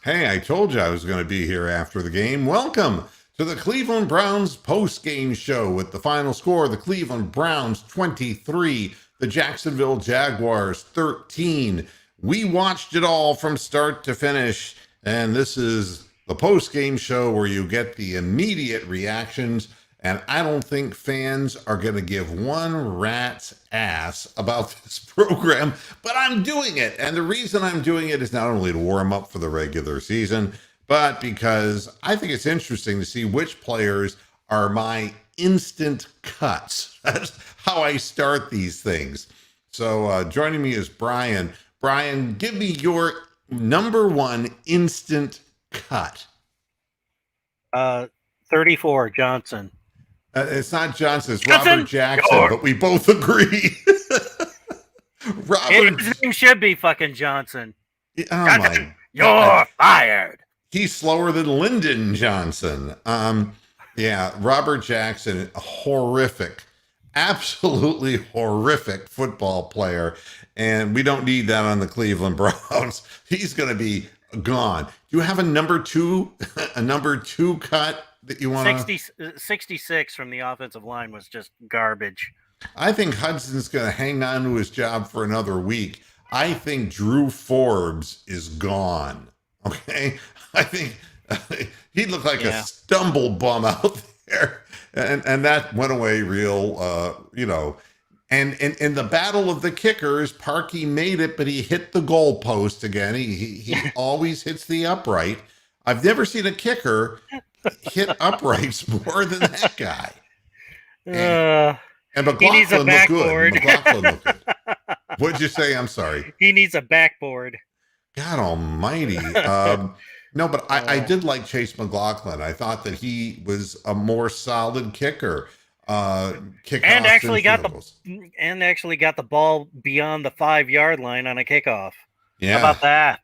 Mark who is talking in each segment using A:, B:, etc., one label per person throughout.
A: Hey, I told you I was going to be here after the game. Welcome to the Cleveland Browns post-game show with the final score: the Cleveland Browns 23, the Jacksonville Jaguars 13. We watched it all from start to finish, and this is the post-game show where you get the immediate reactions. And I don't think fans are going to give one rat's ass about this program, but I'm doing it. And the reason I'm doing it is not only to warm up for the regular season, but because I think it's interesting to see which players are my instant cuts. That's how I start these things. So joining me is Brian. Brian, give me your number one instant cut.
B: 34, Johnson.
A: It's not Johnson, it's Robert
B: Johnson,
A: Jackson,
B: you're.
A: but we both agree. Robert,
B: His name should be fucking Johnson.
A: oh my
B: Johnson,
A: God.
B: you're fired.
A: He's slower than Lyndon Johnson. Yeah, Robert Jackson, horrific, absolutely horrific football player. And we don't need that on the Cleveland Browns. He's going to be gone. Do you have a number two, a number two cut that you want to?
B: 66 from the offensive line was just garbage.
A: I think Hudson's going to hang on to his job for another week. I think Drew Forbes is gone. Okay. I think he looked like a stumble bum out there. And that went away real. And in the battle of the kickers, Parkey made it, but he hit the goalpost again. He always hits the upright. I've never seen a kicker hit uprights more than that guy. And
B: he needs a
A: McLaughlin looked good.
B: backboard.
A: McLaughlin looked good. What'd you say? I'm sorry.
B: He needs a backboard.
A: God almighty. No, but I did like Chase McLaughlin. I thought that he was a more solid kicker.
B: And actually got the ball beyond the 5-yard line on a kickoff.
A: Yeah.
B: How about that?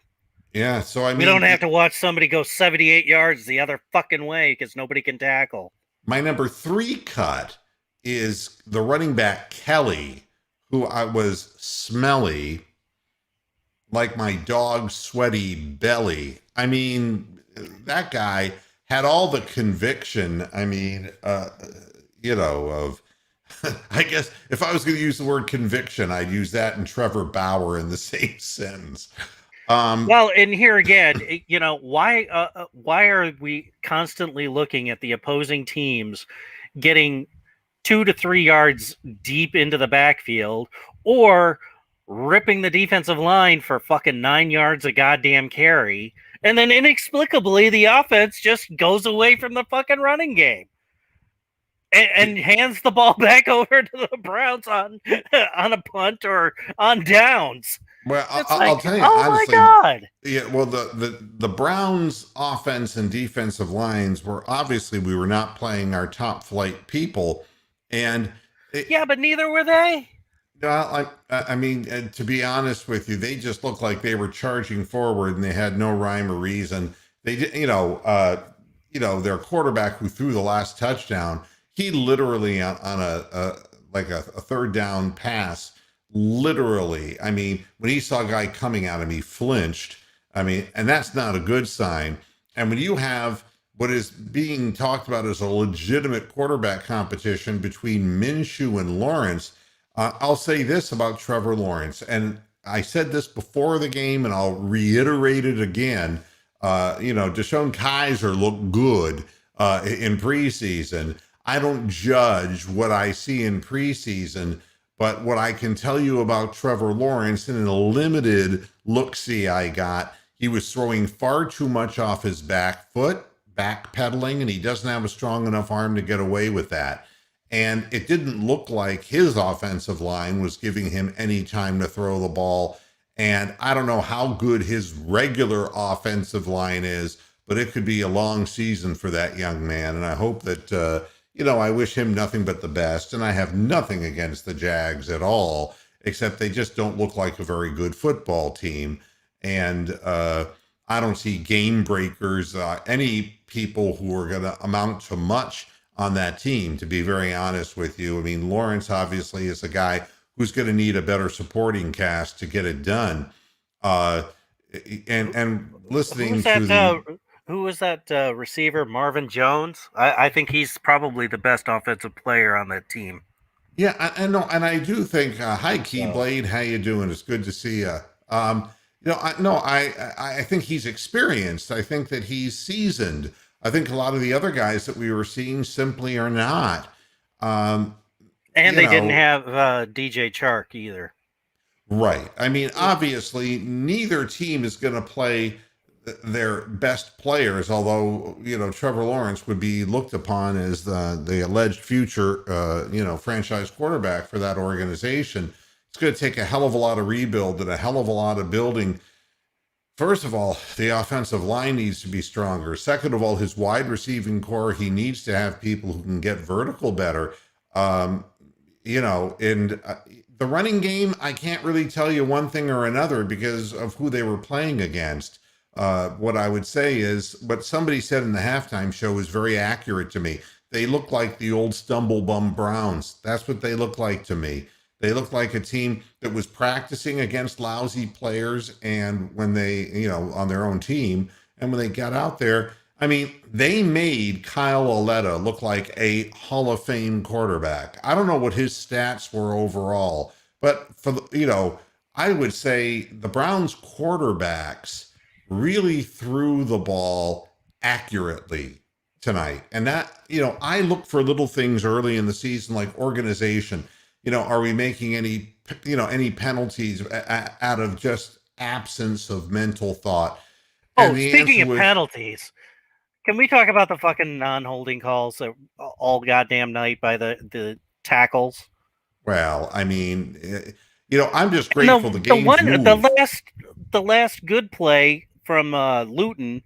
A: Yeah. So I mean,
B: we don't have to watch somebody go 78 yards the other fucking way because nobody can tackle.
A: My number 3 cut is the running back Kelly, who I was smelly like my dog's sweaty belly. I mean, that guy had all the conviction. I mean, of, I guess if I was going to use the word conviction, I'd use that and Trevor Bauer in the same sentence.
B: Well, and here again, why are we constantly looking at the opposing teams getting 2 to 3 yards deep into the backfield or ripping the defensive line for fucking 9 yards a goddamn carry, and then inexplicably the offense just goes away from the fucking running game and hands the ball back over to the Browns on a punt or on downs?
A: Well, I'll tell you,
B: oh
A: honestly,
B: my God.
A: Yeah, well, the Browns' offense and defensive lines were obviously, we were not playing our top flight people, and
B: but neither were they.
A: I mean, to be honest with you, they just looked like they were charging forward and they had no rhyme or reason. They did, their quarterback who threw the last touchdown, he literally on a third down pass. Literally, I mean, when he saw a guy coming at him, he flinched. I mean, and that's not a good sign. And when you have what is being talked about as a legitimate quarterback competition between Minshew and Lawrence, I'll say this about Trevor Lawrence, and I said this before the game, and I'll reiterate it again. Deshaun Kaiser looked good in preseason. I don't judge what I see in preseason, but what I can tell you about Trevor Lawrence in a limited look-see I got, he was throwing far too much off his back foot, backpedaling, and he doesn't have a strong enough arm to get away with that. And it didn't look like his offensive line was giving him any time to throw the ball. And I don't know how good his regular offensive line is, but it could be a long season for that young man. And I hope that, I wish him nothing but the best. And I have nothing against the Jags at all, except they just don't look like a very good football team. And I don't see game breakers, any people who are going to amount to much on that team, to be very honest with you. I mean, Lawrence obviously is a guy who's going to need a better supporting cast to get it done. and listening
B: Who's
A: to
B: that?
A: the
B: Who was that receiver? Marvin Jones. I think he's probably the best offensive player on that team.
A: yeah, I know, and I do think hi
B: So,
A: Keyblade, how you doing? It's good to see you. Um, I think he's experienced. I think that he's seasoned. I think a lot of the other guys that we were seeing simply are not. Um,
B: and
A: you
B: they didn't
A: know,
B: have DJ Chark either.
A: Right. I mean, obviously, neither team is going to play their best players, although, Trevor Lawrence would be looked upon as the alleged future, franchise quarterback for that organization. It's going to take a hell of a lot of rebuild and a hell of a lot of building. First of all, the offensive line needs to be stronger. Second of all, his wide receiving core, he needs to have people who can get vertical better. Um, and the running game, I can't really tell you one thing or another because of who they were playing against. What I would say is what somebody said in the halftime show is very accurate to me. They look like the old stumblebum Browns. That's what they look like to me. They look like a team that was practicing against lousy players, and when they, on their own team, and when they got out there, I mean, they made Kyle Aletta look like a Hall of Fame quarterback. I don't know what his stats were overall, but I would say the Browns quarterbacks really threw the ball accurately tonight. And that, I look for little things early in the season like organization. Are we making any penalties out of just absence of mental thought? And
B: Oh,
A: the
B: speaking
A: answer
B: of
A: was,
B: penalties, can we talk about the fucking non-holding calls all goddamn night by the tackles?
A: well, I mean, I'm just
B: And
A: grateful the game's moved.
B: the last good play from Luton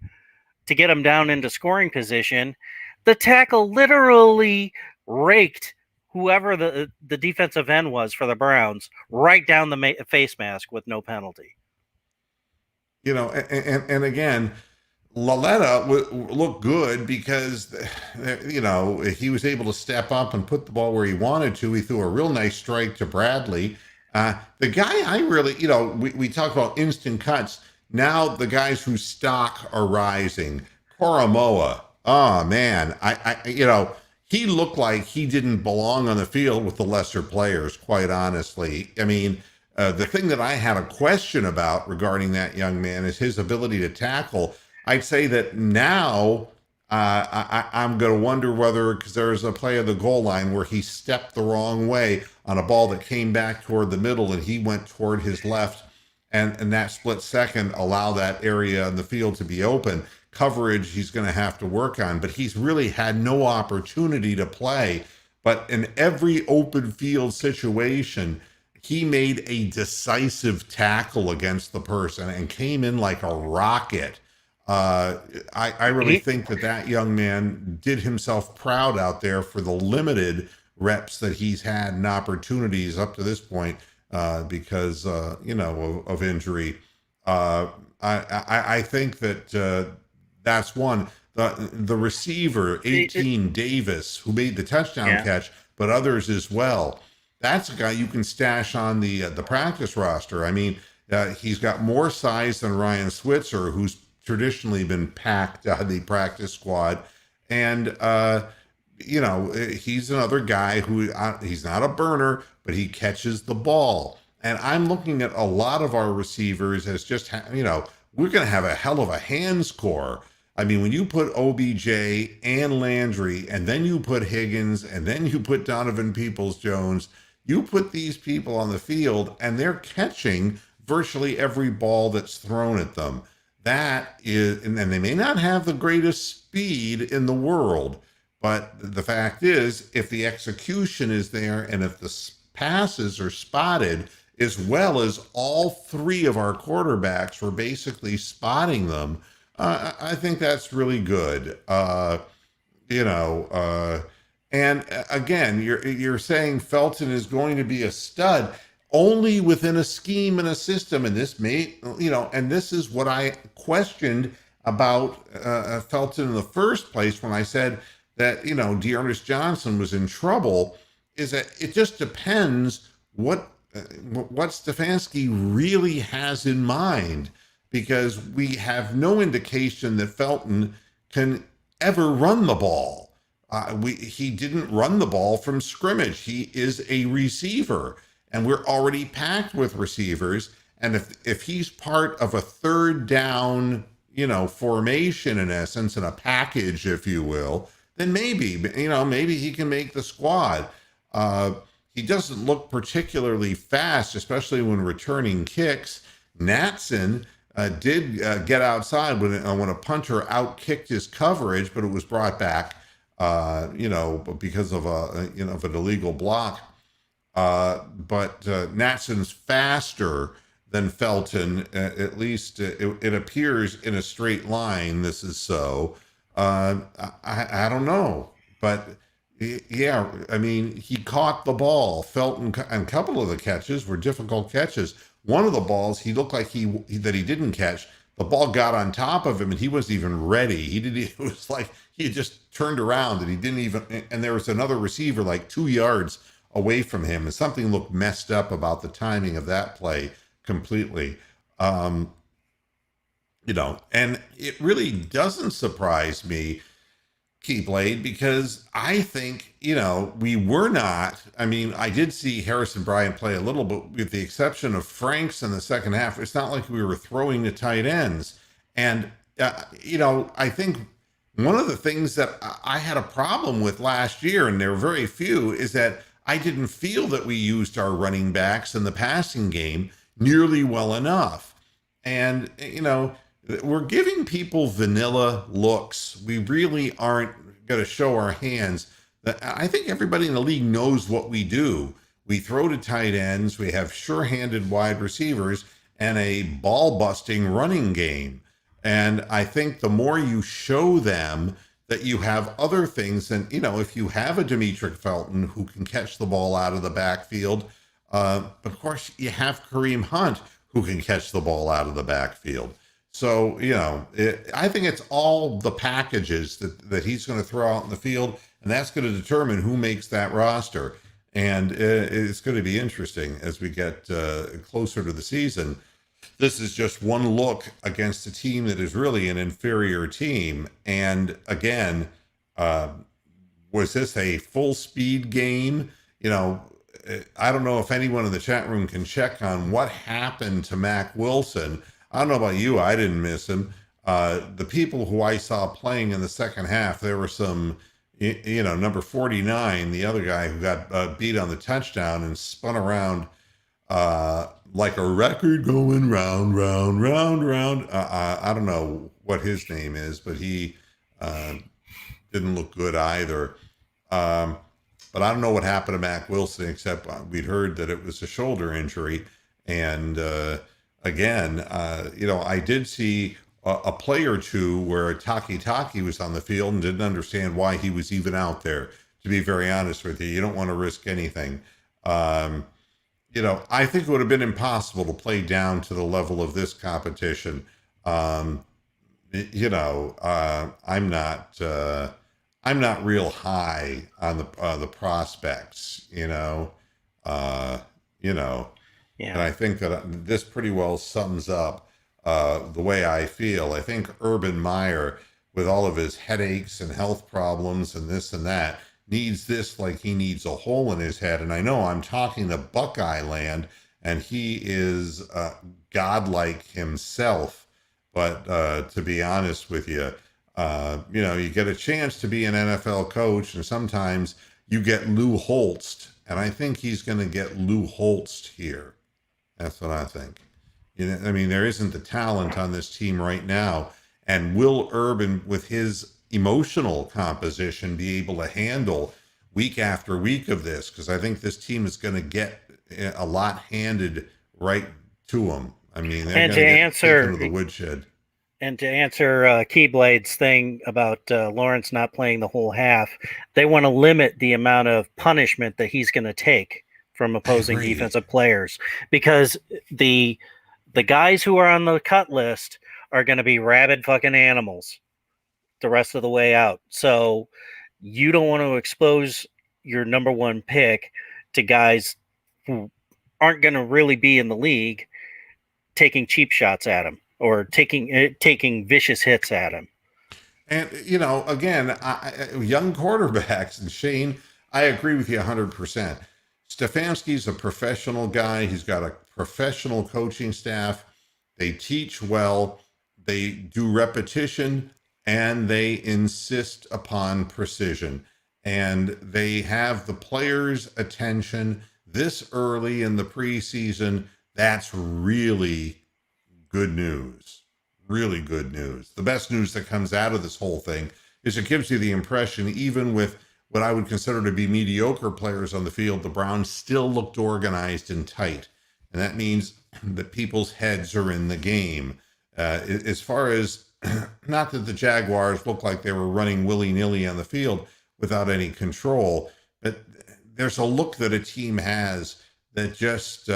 B: to get him down into scoring position, the tackle literally raked whoever the defensive end was for the Browns right down the face mask with no penalty.
A: And again, Laletta looked good because, he was able to step up and put the ball where he wanted to. He threw a real nice strike to Bradley. The guy I really, we talk about instant cuts. Now the guys whose stock are rising. Koromoa. Oh, man. He looked like he didn't belong on the field with the lesser players, quite honestly. I mean, the thing that I had a question about regarding that young man is his ability to tackle. I'd say that now I'm going to wonder whether, because there's a play of the goal line where he stepped the wrong way on a ball that came back toward the middle and he went toward his left. And that split second allow that area in the field to be open. Coverage he's going to have to work on, but he's really had no opportunity to play. But in every open field situation, he made a decisive tackle against the person and came in like a rocket. I really think that young man did himself proud out there for the limited reps that he's had and opportunities up to this point because of injury. I think that that's one. The receiver, 18 Davis, who made the touchdown catch, but others as well. That's a guy you can stash on the practice roster. I mean, he's got more size than Ryan Switzer, who's traditionally been packed on the practice squad, and he's another guy who he's not a burner, but he catches the ball. And I'm looking at a lot of our receivers as just we're going to have a hell of a hands core. I mean, when you put OBJ and Landry, and then you put Higgins, and then you put Donovan Peoples-Jones, you put these people on the field, and they're catching virtually every ball that's thrown at them. That is, and they may not have the greatest speed in the world, but the fact is, if the execution is there and if the passes are spotted, as well as all three of our quarterbacks were basically spotting them, I think that's really good. And again, you're saying Felton is going to be a stud only within a scheme and a system, and this may, and this is what I questioned about Felton in the first place when I said that Dearness Johnson was in trouble. Is that it just depends what Stefanski really has in mind. because we have no indication that Felton can ever run the ball. He didn't run the ball from scrimmage. He is a receiver, and we're already packed with receivers. And if he's part of a third down, formation in essence, in a package, if you will, then maybe he can make the squad. He doesn't look particularly fast, especially when returning kicks. Natson did get outside when a punter outkicked his coverage, but it was brought back, because of of an illegal block. But Natson's faster than Felton. At least it appears in a straight line. This is so. I don't know, but yeah, I mean, he caught the ball. Felton and a couple of the catches were difficult catches. One of the balls, he looked like he didn't catch. The ball got on top of him, and he wasn't even ready. It was like he had just turned around, and he didn't even. And there was another receiver like 2 yards away from him, and something looked messed up about the timing of that play completely. And it really doesn't surprise me, Keyblade, because I think, we were not. I mean, I did see Harrison Bryant play a little, but with the exception of Franks in the second half, it's not like we were throwing the tight ends. And, I think one of the things that I had a problem with last year, and there were very few, is that I didn't feel that we used our running backs in the passing game nearly well enough. And, we're giving people vanilla looks. We really aren't going to show our hands. I think everybody in the league knows what we do. We throw to tight ends. We have sure-handed wide receivers and a ball-busting running game. And I think the more you show them that you have other things, and, if you have a Demetric Felton who can catch the ball out of the backfield, of course, you have Kareem Hunt who can catch the ball out of the backfield. So, I think it's all the packages that he's going to throw out in the field, and that's going to determine who makes that roster. And it's going to be interesting as we get closer to the season. This is just one look against a team that is really an inferior team. And again, was this a full speed game? I don't know if anyone in the chat room can check on what happened to Mac Wilson. I don't know about you. I didn't miss him. The people who I saw playing in the second half, there were some, number 49, the other guy who got beat on the touchdown and spun around like a record going round, round, round, round. I don't know what his name is, but he didn't look good either. But I don't know what happened to Mac Wilson, except we'd heard that it was a shoulder injury. And again, I did see a play or two where Taki was on the field and didn't understand why he was even out there. To be very honest with you, you don't want to risk anything. I think it would have been impossible to play down to the level of this competition. I'm not real high on the prospects.
B: Yeah.
A: And I think that this pretty well sums up the way I feel. I think Urban Meyer, with all of his headaches and health problems and this and that, needs this like he needs a hole in his head. And I know I'm talking to Buckeye land, and he is godlike himself. But to be honest with you, you get a chance to be an NFL coach, and sometimes you get Lou Holtz. And I think he's going to get Lou Holtz here. That's what I think. There isn't the talent on this team right now. And will Urban, with his emotional composition, be able to handle week after week of this? Because I think this team is going to get a lot handed right to them. They're going to get taken to the woodshed.
B: And to answer Keyblade's thing about Lawrence not playing the whole half, they want to limit the amount of punishment that he's going to take from opposing defensive players, because the guys who are on the cut list are going to be rabid fucking animals the rest of the way out. So you don't want to expose your number one pick to guys who aren't going to really be in the league taking cheap shots at him. or taking vicious hits at him.
A: And, again, young quarterbacks, and Shane, I agree with you 100%. Stefanski's a professional guy. He's got a professional coaching staff. They teach well, they do repetition, and they insist upon precision. And they have the players' attention this early in the preseason. That's really good news. Really good news. The best news that comes out of this whole thing is it gives you the impression, even with what I would consider to be mediocre players on the field, the Browns still looked organized and tight. And that means that people's heads are in the game. As far as, not that the Jaguars looked like they were running willy-nilly on the field without any control, but there's a look that a team has that just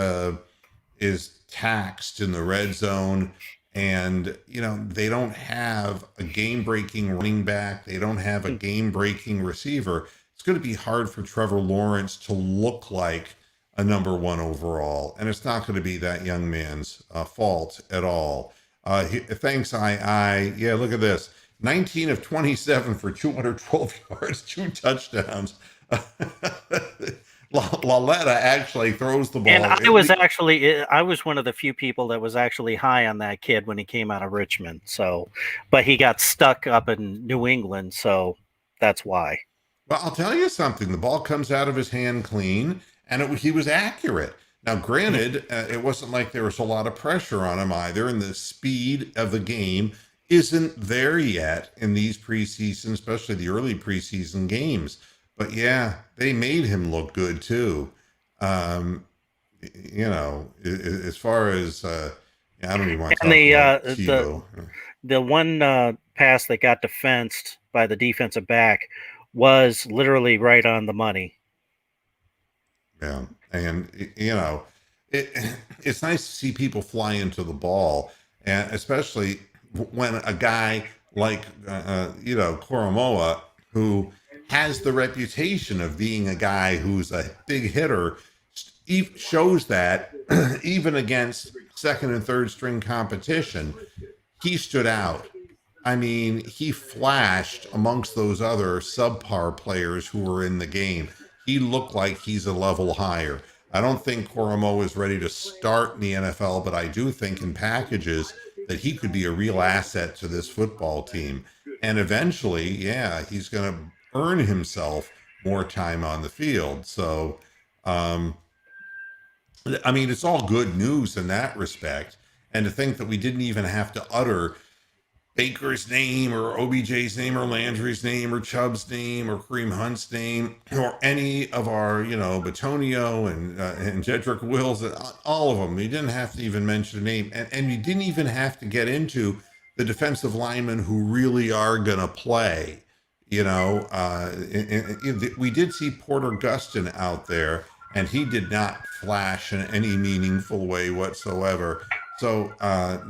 A: is taxed in the red zone. And, they don't have a game-breaking running back. They don't have a game-breaking receiver. It's going to be hard for Trevor Lawrence to look like a number one overall. And it's not going to be that young man's fault at all. Thanks, Yeah, look at this. 19 of 27 for 212 yards, 2 touchdowns. Laletta actually throws the ball.
B: And I was one of the few people that was actually high on that kid when he came out of Richmond. So, but he got stuck up in New England, so that's why.
A: Well, I'll tell you something. The ball comes out of his hand clean, and he was accurate. Now, granted, it wasn't like there was a lot of pressure on him either, and the speed of the game isn't there yet in these preseason, especially the early preseason games. But yeah, they made him look good too. As far as I don't even want to talk about Tebow.
B: The one pass that got defensed by the defensive back was literally right on the money.
A: Yeah, and it's nice to see people fly into the ball, and especially when a guy like Koromoa, who has the reputation of being a guy who's a big hitter, shows that even against second and third string competition, he stood out. I mean, he flashed amongst those other subpar players who were in the game. He looked like he's a level higher. I don't think Koromo is ready to start in the NFL, but I do think in packages that he could be a real asset to this football team. And eventually, yeah, he's going to earn himself more time on the field. So, it's all good news in that respect. And to think that we didn't even have to utter Baker's name or OBJ's name or Landry's name or Chubb's name or Kareem Hunt's name or any of our, Batonio and Jedrick Wills, all of them. We didn't have to even mention a name. And you didn't even have to get into the defensive linemen who really are going to play. We did see Porter Gustin out there, and he did not flash in any meaningful way whatsoever. So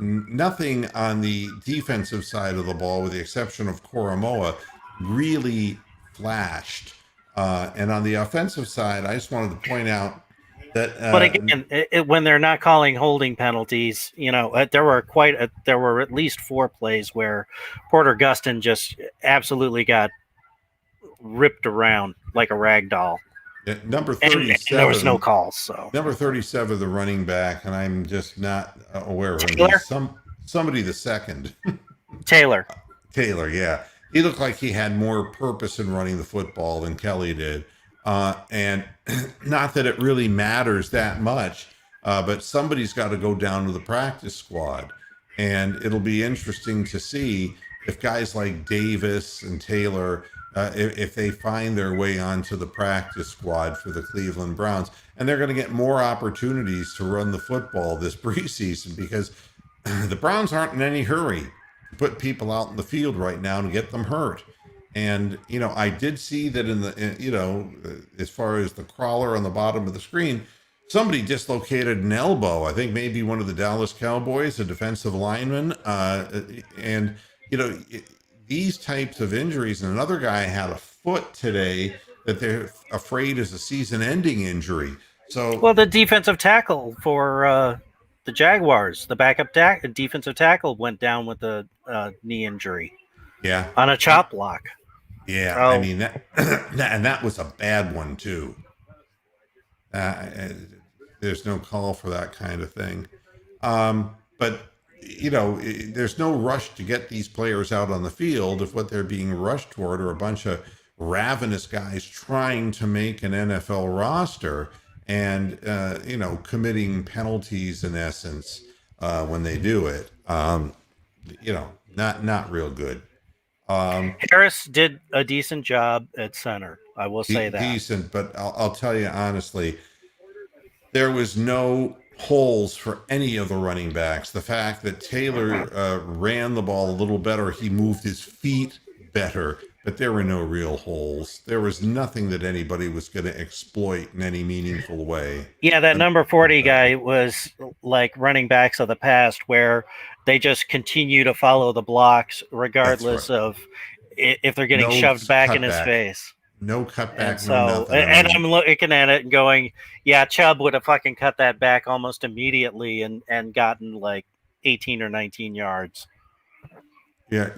A: nothing on the defensive side of the ball, with the exception of Koromoa, really flashed. And on the offensive side, I just wanted to point out that.
B: But again, when they're not calling holding penalties, there were at least 4 plays where Porter Gustin just absolutely got ripped around like a rag doll.
A: Yeah, number 37.
B: And there was no calls. So
A: number 37, the running back, and I'm just not aware of him. Somebody the second.
B: Taylor,
A: yeah. He looked like he had more purpose in running the football than Kelly did. And not that it really matters that much, but somebody's got to go down to the practice squad. And it'll be interesting to see if guys like Davis and Taylor, if they find their way onto the practice squad for the Cleveland Browns. And they're going to get more opportunities to run the football this preseason, because the Browns aren't in any hurry to put people out in the field right now to get them hurt. And, I did see that as far as the crawler on the bottom of the screen, somebody dislocated an elbow. I think maybe one of the Dallas Cowboys, a defensive lineman. These types of injuries, and another guy had a foot today that they're afraid is a season-ending injury. So,
B: well, the defensive tackle for the Jaguars. The backup defensive tackle went down with a knee injury
A: Yeah.
B: on a chop block.
A: Yeah. I
B: So
A: mean, and that was a bad one, too. Uh, there's no call for that kind of thing. But, there's no rush to get these players out on the field if what they're being rushed toward are a bunch of ravenous guys trying to make an NFL roster and, committing penalties in essence when they do it. Not real good.
B: Harris did a decent job at center. I will say that.
A: Decent, but I'll tell you honestly, there was no holes for any of the running backs. The fact that Taylor ran the ball a little better, he moved his feet better, but there were no real holes. There was nothing that anybody was going to exploit in any meaningful way.
B: Yeah, that number 40 guy was like running backs of the past where they just continue to follow the blocks regardless of if they're getting shoved back in his face.
A: No cutback,
B: no nothing. And I'm looking at it and going, yeah, Chubb would have fucking cut that back almost immediately and gotten like 18 or 19 yards.
A: Yeah,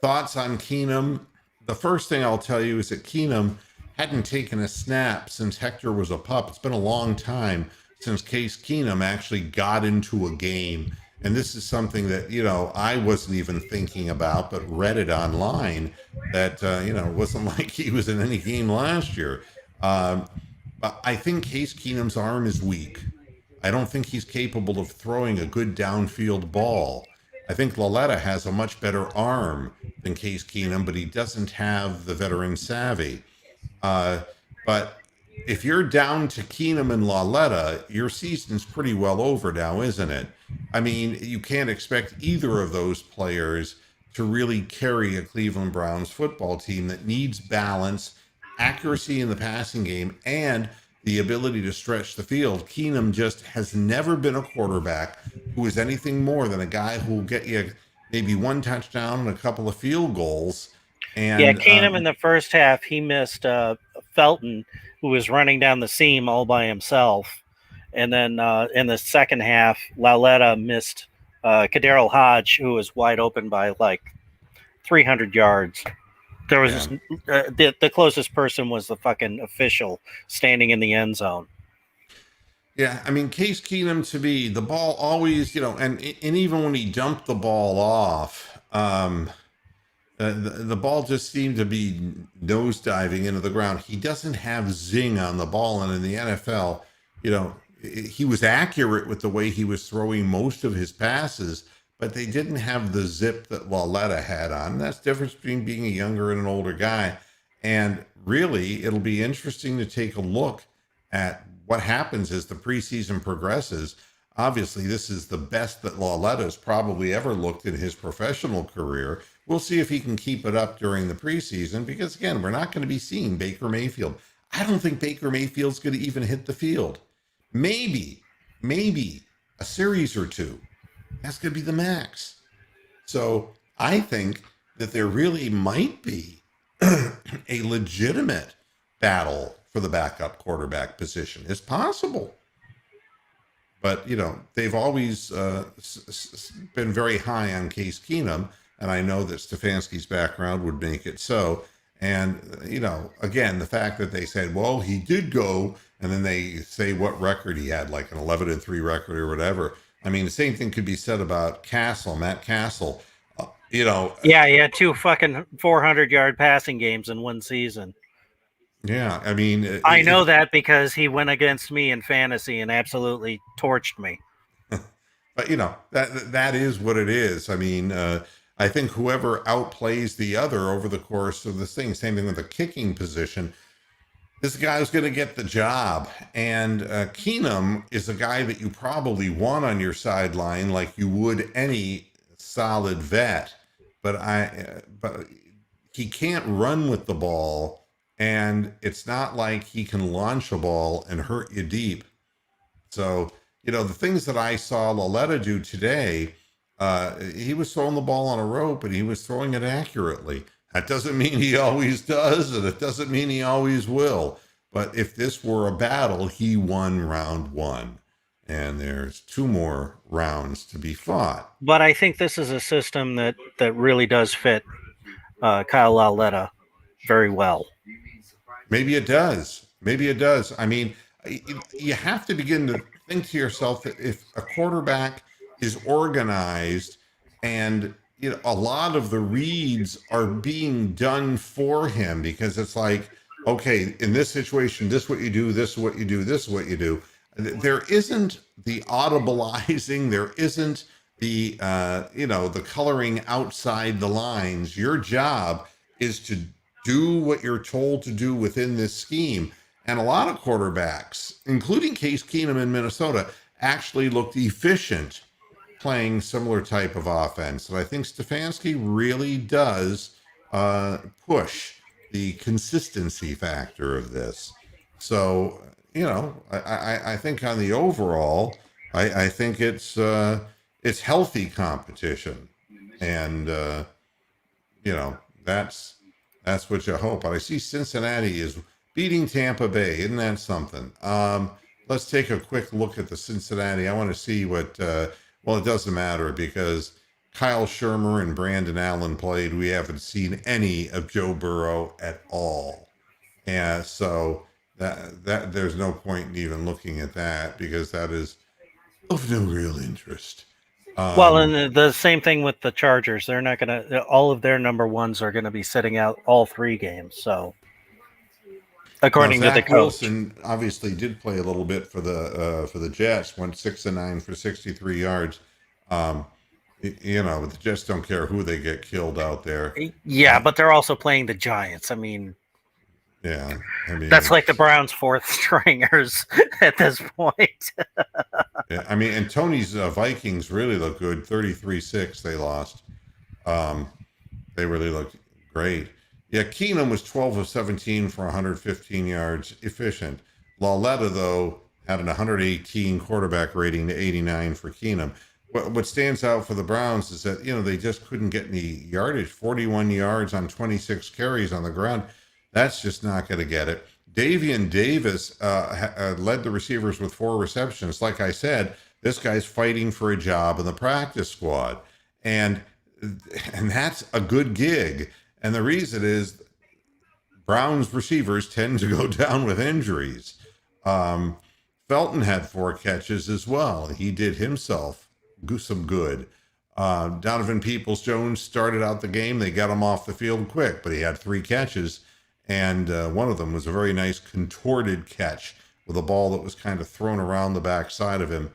A: thoughts on Keenum? The first thing I'll tell you is that Keenum hadn't taken a snap since Hector was a pup. It's been a long time since Case Keenum actually got into a game. And this is something that, I wasn't even thinking about, but read it online that, it wasn't like he was in any game last year. But I think Case Keenum's arm is weak. I don't think he's capable of throwing a good downfield ball. I think Lauletta has a much better arm than Case Keenum, but he doesn't have the veteran savvy. But if you're down to Keenum and Lauletta, your season's pretty well over now, isn't it? I mean, you can't expect either of those players to really carry a Cleveland Browns football team that needs balance, accuracy in the passing game, and the ability to stretch the field. Keenum just has never been a quarterback who is anything more than a guy who will get you maybe one touchdown and a couple of field goals. And
B: yeah, Keenum in the first half, he missed Felton, who was running down the seam all by himself. And then in the second half, Lauletta missed Kadarrell Hodge, who was wide open by like 300 yards. There was the closest person was the fucking official standing in the end zone.
A: Yeah, I mean, Case Keenum, to me, the ball always, and even when he dumped the ball off, the ball just seemed to be nosediving into the ground. He doesn't have zing on the ball, and in the NFL, he was accurate with the way he was throwing most of his passes, but they didn't have the zip that Lauletta had on. That's the difference between being a younger and an older guy. And really, it'll be interesting to take a look at what happens as the preseason progresses. Obviously, this is the best that Lauletta's probably ever looked in his professional career. We'll see if he can keep it up during the preseason because, again, we're not going to be seeing Baker Mayfield. I don't think Baker Mayfield's going to even hit the field. Maybe a series or two. That's going to be the max. So I think that there really might be a legitimate battle for the backup quarterback position. It's possible. But, they've always been very high on Case Keenum, and I know that Stefanski's background would make it so. And, again, the fact that they said, well, he did go, and then they say what record he had, like an 11-3 record or whatever. I mean, the same thing could be said about Matt Castle.
B: Yeah, he had 2 fucking 400-yard passing games in one season.
A: Yeah, I mean...
B: I know that because he went against me in fantasy and absolutely torched me.
A: But, that is what it is. I mean, I think whoever outplays the other over the course of this thing, same thing with the kicking position, this guy's going to get the job. And Keenum is a guy that you probably want on your sideline like you would any solid vet. But he can't run with the ball. And it's not like he can launch a ball and hurt you deep. So, the things that I saw Lauletta do today, he was throwing the ball on a rope and he was throwing it accurately. That doesn't mean he always does, and it doesn't mean he always will. But if this were a battle, he won round 1. and there's 2 more rounds to be fought.
B: But I think this is a system that really does fit Kyle Lauletta very well.
A: Maybe it does. Maybe it does. I mean, you have to begin to think to yourself that if a quarterback is organized and a lot of the reads are being done for him because it's like, okay, in this situation, this is what you do, this is what you do, this is what you do. There isn't the audibleizing, there isn't the the coloring outside the lines. Your job is to do what you're told to do within this scheme. And a lot of quarterbacks, including Case Keenum in Minnesota, actually looked efficient playing similar type of offense. And I think Stefanski really does push the consistency factor of this. So, I think on the overall, I think it's healthy competition. And, that's what you hope. But I see Cincinnati is beating Tampa Bay. Isn't that something? Let's take a quick look at the Cincinnati. I want to see what. Well, it doesn't matter because Kyle Shermer and Brandon Allen played. We haven't seen any of Joe Burrow at all, and so that there's no point in even looking at that because that is of no real interest.
B: Well, and the same thing with the Chargers. They're not going to. All of their number ones are going to be sitting out all 3 games. So, according to the coach,
A: Wilson obviously did play a little bit for the Jets. Went 6 and 9 for 63 yards. The Jets don't care who they get killed out there.
B: Yeah, but they're also playing the Giants. I mean,
A: yeah,
B: that's like the Browns' 4th stringers at this point.
A: Yeah, I mean, and Tony's Vikings really look good. 33-6 they lost. They really looked great. Yeah, Keenum was 12 of 17 for 115 yards, efficient. Lauletta, though, had an 118 quarterback rating to 89 for Keenum. What stands out for the Browns is that, they just couldn't get any yardage. 41 yards on 26 carries on the ground. That's just not going to get it. Davian Davis led the receivers with 4 receptions. Like I said, this guy's fighting for a job in the practice squad. And that's a good gig. And the reason is Browns receivers tend to go down with injuries. Felton had 4 catches as well. He did himself some good. Donovan Peoples-Jones started out the game. They got him off the field quick, but he had 3 catches. And one of them was a very nice contorted catch with a ball that was kind of thrown around the backside of him.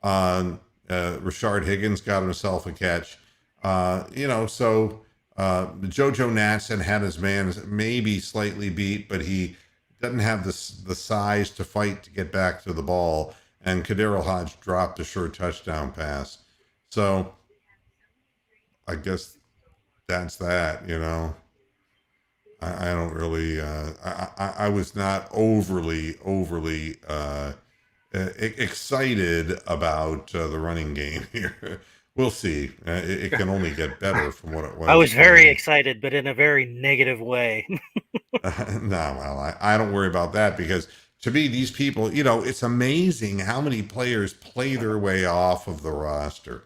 A: Rashard Higgins got himself a catch. So JoJo Natson had his man maybe slightly beat, but he doesn't have the size to fight to get back to the ball. And Kadero Hodge dropped a short touchdown pass. So I guess that's that, I don't really. I was not overly excited about the running game here. We'll see. It can only get better from what it was.
B: I was very excited, but in a very negative way.
A: No, well, I don't worry about that because to me, these people, it's amazing how many players play their way off of the roster.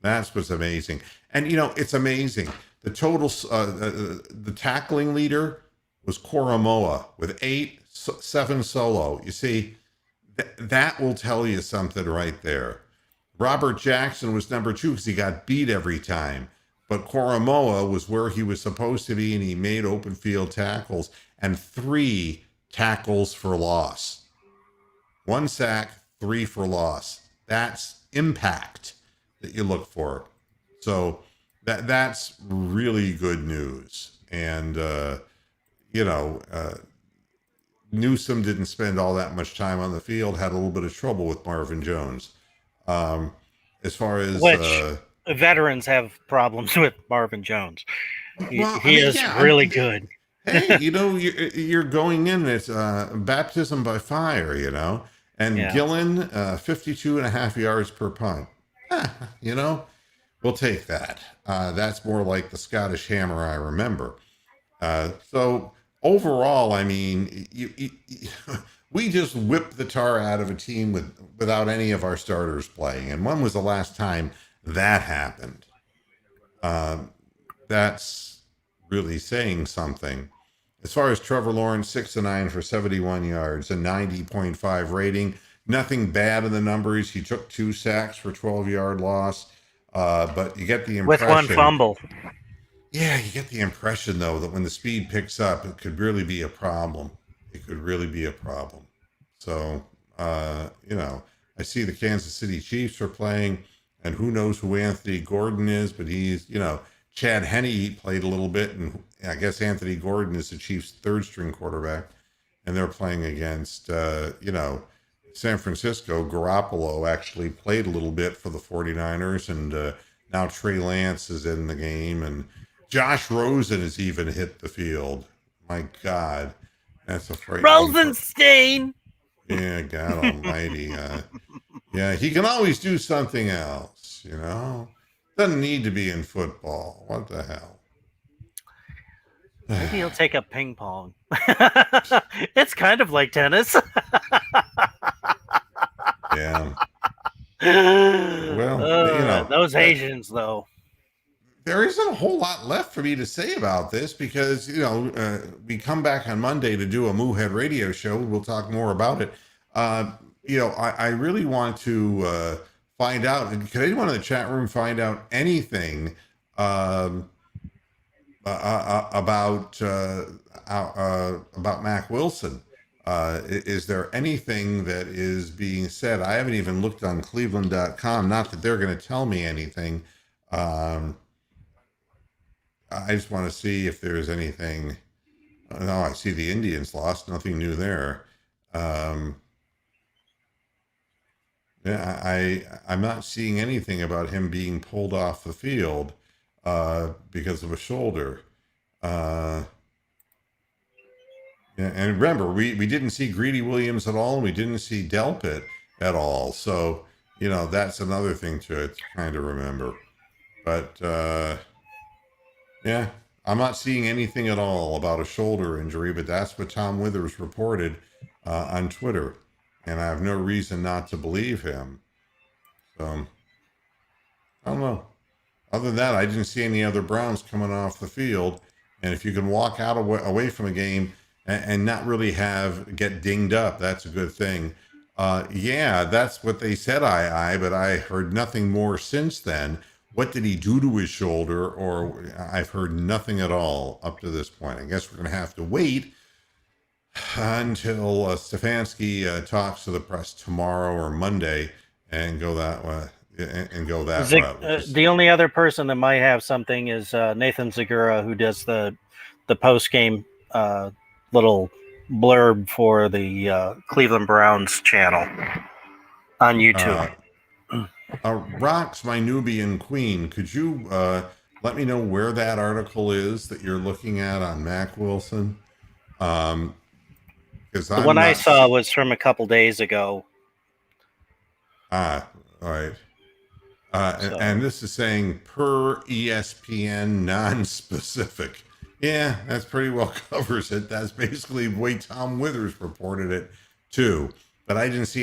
A: That's what's amazing. And, it's amazing. The total, the tackling leader was Koromoa with 7 solo. You see, that will tell you something right there. Robert Jackson was number 2 because he got beat every time. But Koromoa was where he was supposed to be, and he made open field tackles and 3 tackles for loss. 1 sack, 3 for loss. That's impact that you look for. So that's really good news. And, Newsome didn't spend all that much time on the field, had a little bit of trouble with Marvin Jones. As far as...
B: Which veterans have problems with Marvin Jones. He is really good.
A: Hey, you're going in, it's baptism by fire, And
B: Yeah.
A: Gillen, 52 and a half yards per punt. We'll take that. That's more like the Scottish Hammer I remember. So overall, I mean, we just whipped the tar out of a team without any of our starters playing. And when was the last time that happened? Um, that's really saying something. As far as Trevor Lawrence, 6-9 for 71 yards, a 90.5 rating. Nothing bad in the numbers. He took 2 sacks for 12-yard loss. But you get the
B: with one
A: impression.
B: fumble.
A: Yeah, you get the impression, though, that when the speed picks up, it could really be a problem. It could really be a problem. So, I see the Kansas City Chiefs are playing, and who knows who Anthony Gordon is, but he's, Chad Henne played a little bit, and I guess Anthony Gordon is the Chiefs' third string quarterback, and they're playing against, San Francisco. Garoppolo actually played a little bit for the 49ers, and now Trey Lance is in the game, and Josh Rosen has even hit the field. My God, that's a frightening.
B: Rosenstein.
A: Yeah, God Almighty. Yeah, he can always do something else. Doesn't need to be in football. What the hell?
B: Maybe he'll take up ping pong. It's kind of like tennis.
A: Yeah. Well,
B: those Asians, though.
A: There isn't a whole lot left for me to say about this because, we come back on Monday to do a Moohead radio show. We'll talk more about it. I really want to find out. Could anyone in the chat room find out anything about Mac Wilson? Is there anything that is being said? I haven't even looked on Cleveland.com. Not that they're going to tell me anything. I just want to see if there's anything. No, I see the Indians lost. Nothing new there. I'm not seeing anything about him being pulled off the field because of a shoulder. And remember, we didn't see Greedy Williams at all, and we didn't see Delpit at all. So, that's another thing to kind of remember. But, yeah, I'm not seeing anything at all about a shoulder injury, but that's what Tom Withers reported on Twitter. And I have no reason not to believe him. So, I don't know. Other than that, I didn't see any other Browns coming off the field. And if you can walk out away from a game and not really get dinged up, that's a good thing. Yeah, that's what they said, but I heard nothing more since then. What did he do to his shoulder? Or I've heard nothing at all up to this point. I guess we're going to have to wait until Stefanski talks to the press tomorrow or Monday and go that way.
B: The only other person that might have something is Nathan Zagura, who does the post-game little blurb for the Cleveland Browns channel on YouTube.
A: Rox, my Nubian queen, could you let me know where that article is that you're looking at on Mac Wilson?
B: The one I saw was from a couple days ago.
A: All right. And this is saying per ESPN non-specific. Yeah, that's pretty well covers it. That's basically the way Tom Withers reported it too. But I didn't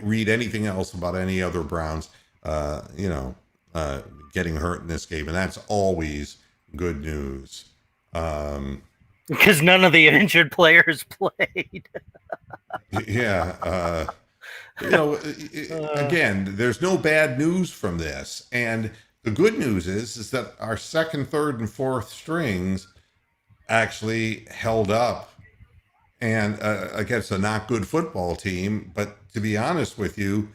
A: read anything else about any other Browns, getting hurt in this game, and that's always good news.
B: Because none of the injured players played.
A: Yeah. Again, there's no bad news from this. And the good news is that our second, third, and fourth strings actually held up and against a not good football team. But to be honest with you,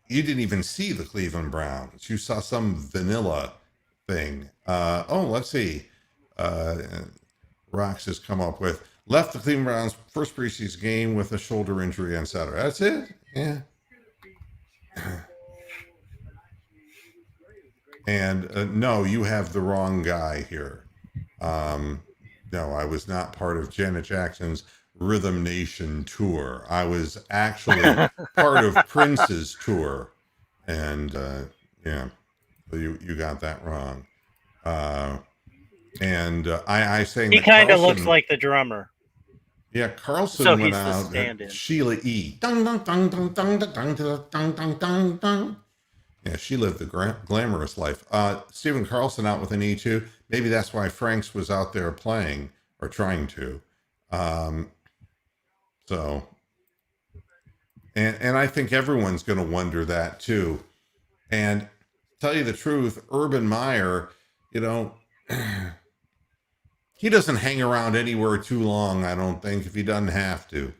A: you didn't even see the Cleveland Browns. You saw some vanilla thing. Let's see. Rox has come up with left the Cleveland Browns first preseason game with a shoulder injury on Saturday. That's it. Yeah. And no, you have the wrong guy here. No, I was not part of Janet Jackson's Rhythm Nation tour. I was actually part of Prince's tour. And yeah, so you got that wrong. I saying
B: he kind of looks like the drummer.
A: Yeah,
B: So
A: Carlson went
B: he's the
A: out.
B: stand-in.
A: Sheila E. Dung, dung, dung, dung, dung, dung, dung, dung, dung, dung, dung. Yeah, she lived the glamorous life. Stephen Carlson out with an E2. Maybe that's why Franks was out there playing or trying to. Um, so, and I think everyone's going to wonder that too. And tell you the truth, Urban Meyer, you know, he doesn't hang around anywhere too long, I don't think, if he doesn't have to.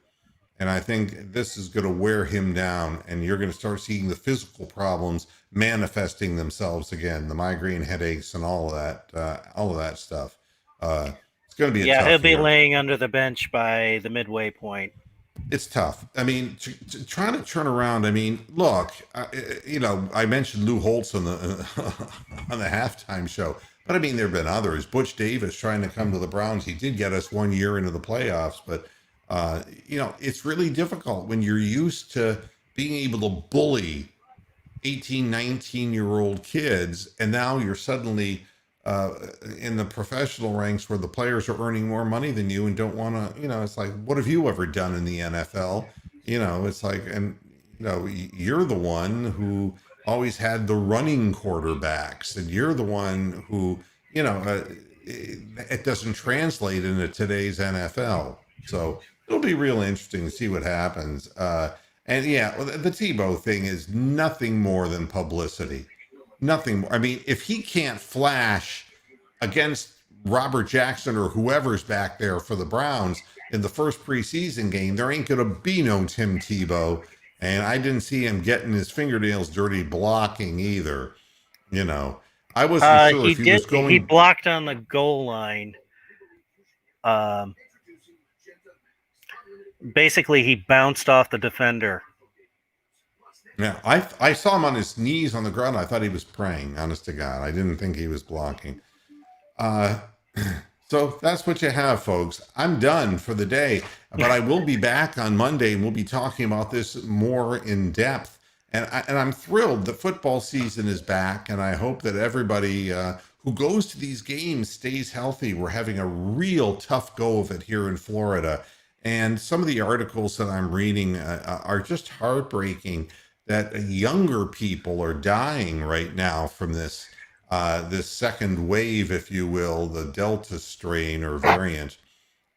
A: And I think this is going to wear him down, and you're going to start seeing the physical problems manifesting themselves again, the migraine headaches and all of that stuff. It's going to be a
B: Yeah, he'll
A: tough
B: be
A: year.
B: laying under the bench by the midway point.
A: It's tough. I mean, trying to turn around. I mean, look, I mentioned Lou Holtz on the on the halftime show, but I mean, there have been others. Butch Davis trying to come to the Browns. He did get us 1 year into the playoffs, but it's really difficult when you're used to being able to bully 18, 19-year-old kids, and now you're suddenly uh, in the professional ranks where the players are earning more money than you and don't want to, it's like, what have you ever done in the NFL? It's like, and you're the one who always had the running quarterbacks, and you're the one who, it doesn't translate into today's NFL. So it'll be real interesting to see what happens. And yeah, well, the Tebow thing is nothing more than publicity. Nothing more. I mean, if he can't flash against Robert Jackson or whoever's back there for the Browns in the first preseason game, there ain't going to be no Tim Tebow. And I didn't see him getting his fingernails dirty blocking either. You know, I wasn't sure
B: He
A: if he
B: did.
A: was
B: He
A: going.
B: blocked on the goal line. Um, Basically, he bounced off the defender.
A: Yeah, I saw him on his knees on the ground. I thought he was praying, honest to God. I didn't think he was blocking. Uh, so that's what you have, folks. I'm done for the day, but I will be back on Monday and we'll be talking about this more in depth. And I'm thrilled that football season is back, and I hope that everybody who goes to these games stays healthy. We're having a real tough go of it here in Florida. And some of the articles that I'm reading are just heartbreaking that younger people are dying right now from this second wave, if you will, the Delta strain or variant.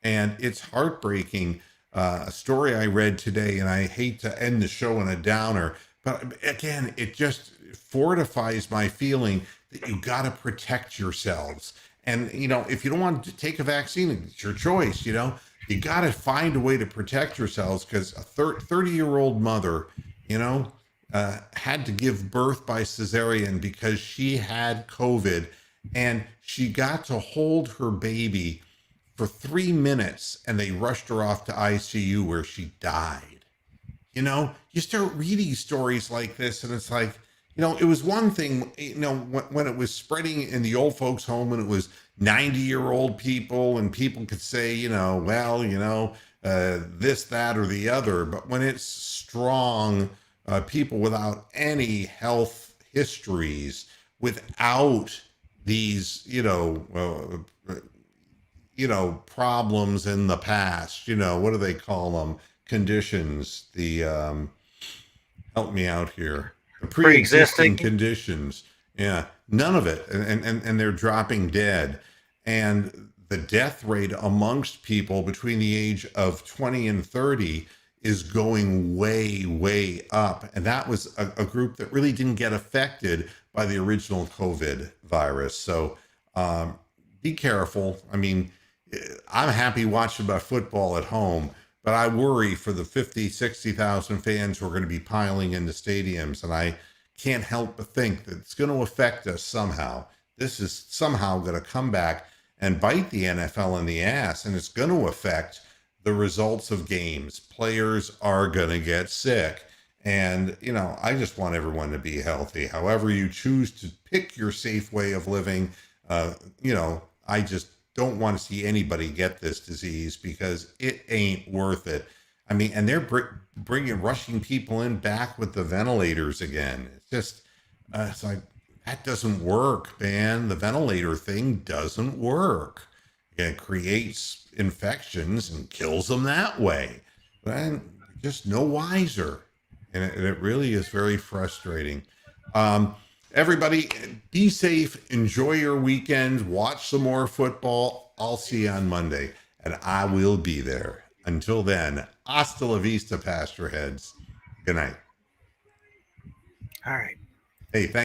A: And it's heartbreaking. A story I read today, and I hate to end the show on a downer, but again, it just fortifies my feeling that you got to protect yourselves. And, if you don't want to take a vaccine, it's your choice, you got to find a way to protect yourselves because a 30-year-old mother, you know, had to give birth by cesarean because she had COVID, and she got to hold her baby for 3 minutes and they rushed her off to ICU where she died. You start reading stories like this and it's like, it was one thing, when it was spreading in the old folks home and it was 90-year-old people and people could say, this, that, or the other. But when it's strong, people without any health histories, without these, problems in the past, what do they call them? Conditions, help me out here. The pre-existing
B: Pre-existing.
A: conditions. Yeah, none of it. And they're dropping dead. And the death rate amongst people between the age of 20 and 30 is going way, way up. And that was a group that really didn't get affected by the original COVID virus. So be careful. I mean, I'm happy watching my football at home, but I worry for the 50, 60,000 fans who are going to be piling into stadiums. And I can't help but think that it's going to affect us somehow. This is somehow going to come back and bite the NFL in the ass, and it's going to affect the results of games. Players are going to get sick. And, I just want everyone to be healthy. However you choose to pick your safe way of living, I just don't want to see anybody get this disease because it ain't worth it. I mean, and they're rushing people in back with the ventilators again. It's just, it's like, that doesn't work, man. The ventilator thing doesn't work. It creates infections and kills them that way. And just no wiser. And it really is very frustrating. Everybody, be safe. Enjoy your weekend. Watch some more football. I'll see you on Monday, and I will be there. Until then, hasta la vista, Pastor Heads. Good night.
B: All right.
A: Hey, thanks.